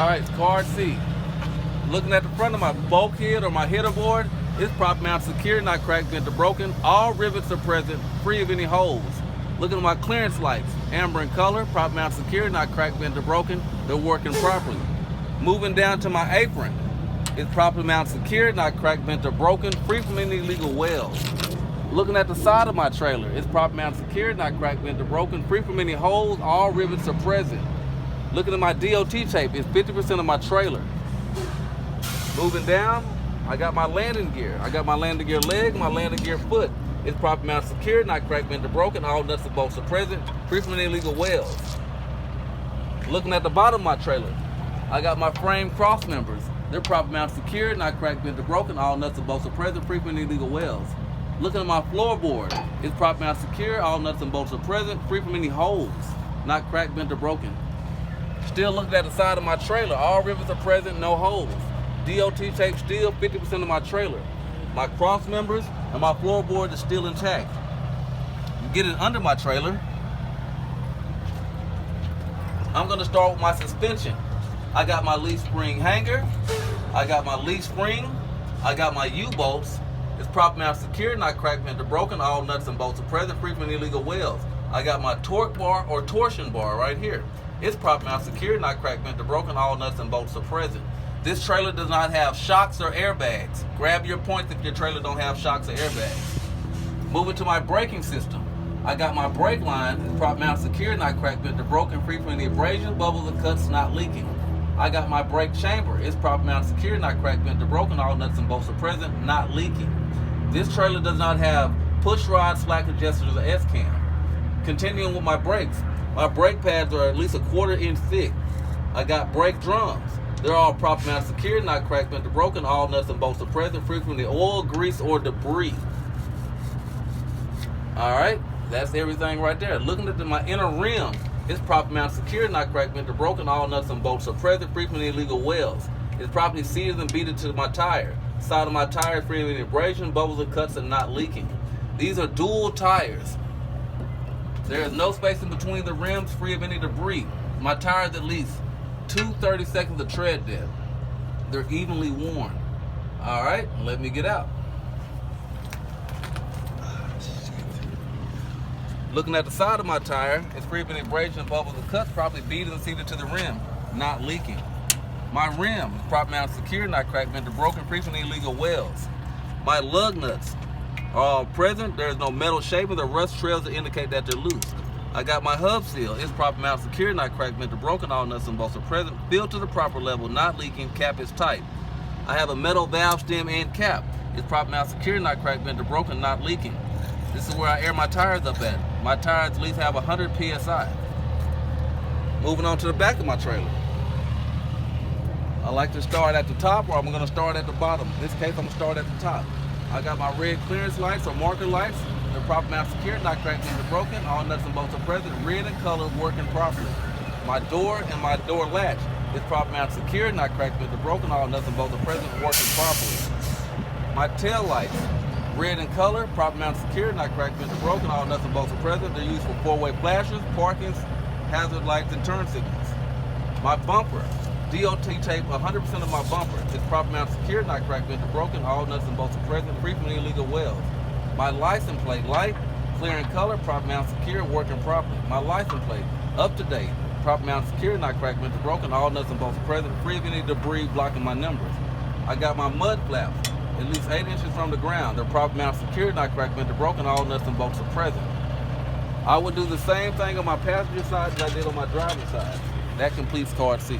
Alright, card C. Looking at the front of my bulkhead or my header board, it's prop mount secure, not cracked, bent, or broken. All rivets are present, free of any holes. Looking at my clearance lights, amber in color, prop mount secure, not cracked, bent, or broken. They're working properly. Moving down to my apron, it's properly mounted secure, not cracked, bent, or broken, free from any illegal welds. Looking at the side of my trailer, it's properly mounted secure, not cracked, bent, or broken, free from any holes. All rivets are present. Looking at my DOT tape, it's 50% of my trailer. Moving down, I got my landing gear. I got my landing gear leg, my landing gear foot. It's properly mounted secure, not cracked, bent, or broken. All nuts and bolts are present, free from any illegal welds. Looking at the bottom of my trailer, I got my frame cross members. They're properly mounted secure, not cracked, bent, or broken. All nuts and bolts are present, free from any illegal welds. Looking at my floorboard, it's properly mounted secure. All nuts and bolts are present, free from any holes, not cracked, bent, or broken. Still looking at the side of my trailer, all rivets are present, no holes. DOT tape still 50% of my trailer. My cross members and my floorboard is still intact. Getting under my trailer, I'm gonna start with my suspension. I got my leaf spring hanger, I got my leaf spring, I got my U-bolts. It's prop mount secure, not cracked, bent, or broken. All nuts and bolts are present, free from any illegal welds. I got my torque bar or torsion bar right here. It's prop mount secure, not cracked, bent, or broken. All nuts and bolts are present. This trailer does not have shocks or airbags. Grab your points if your trailer don't have shocks or airbags. Moving to my braking system. I got my brake line, it's prop mount secure, not cracked, bent, or broken, free from any abrasion, bubbles, or cuts, not leaking. I got my brake chamber. It's prop mount secure, not cracked, bent, or broken. All nuts and bolts are present, not leaking. This trailer does not have push rod, slack adjusters, or S-cam. Continuing with my brakes. My brake pads are at least a 1/4 inch thick. I got brake drums. They're all prop mount secure, not cracked, bent, or broken. All nuts and bolts are present, free from the oil, grease, or debris. All right, that's everything right there. Looking at my inner rim, it's prop mount secure, not cracked, bent, or broken. All nuts and bolts are present, free from any illegal welds. It's properly seated and beaded to my tire. Side of my tire is free of any abrasion, bubbles, or cuts, and not leaking. These are dual tires. There is no space in between the rims, free of any debris. My tire is at least 2 seconds of tread depth. They're evenly worn. All right, let me get out. Looking at the side of my tire, it's free of any abrasion, bubbles, or cuts, properly beaded and seated to the rim, not leaking. My rim is prop mount secure, not cracked, bent, or broken, free from any illegal welds. My lug nuts are all present. There's no metal shavings or rust trails that indicate that they're loose. I got my hub seal. It's prop mount secure, not cracked, bent, or broken. All nuts and bolts are present. Filled to the proper level, not leaking. Cap is tight. I have a metal valve stem and cap. It's prop mount secure, not cracked, bent, or broken, not leaking. This is where I air my tires up at. My tires at least have 100 PSI. Moving on to the back of my trailer. I like to start at the top, or I'm going to start at the bottom. In this case, I'm going to start at the top. I got my red clearance lights or marker lights. They're prop mount secure, not cracked, bent, or broken. All nuts and bolts are present, red in color, working properly. My door and my door latch is prop mount secure, not cracked, bent, or broken. All nuts and bolts are present, working properly. My tail lights, red in color, prop mount secure, not cracked, bent, or broken. All nuts and bolts are present. They're used for four-way flashers, parkings, hazard lights, and turn signals. My bumper, DOT tape 100% of my bumper. It's prop mount secure, not cracked, bent, or broken. All nuts and bolts are present, free from any illegal welds. My license plate, light, clear in color, prop mount secure, working properly. My license plate, up to date, prop mount secure, not cracked, bent, or broken. All nuts and bolts are present, free of any debris blocking my numbers. I got my mud flaps, at least 8 inches from the ground. They're prop mount secure, not cracked, bent, or broken. All nuts and bolts are present. I would do the same thing on my passenger side as I did on my driver's side. That completes card C.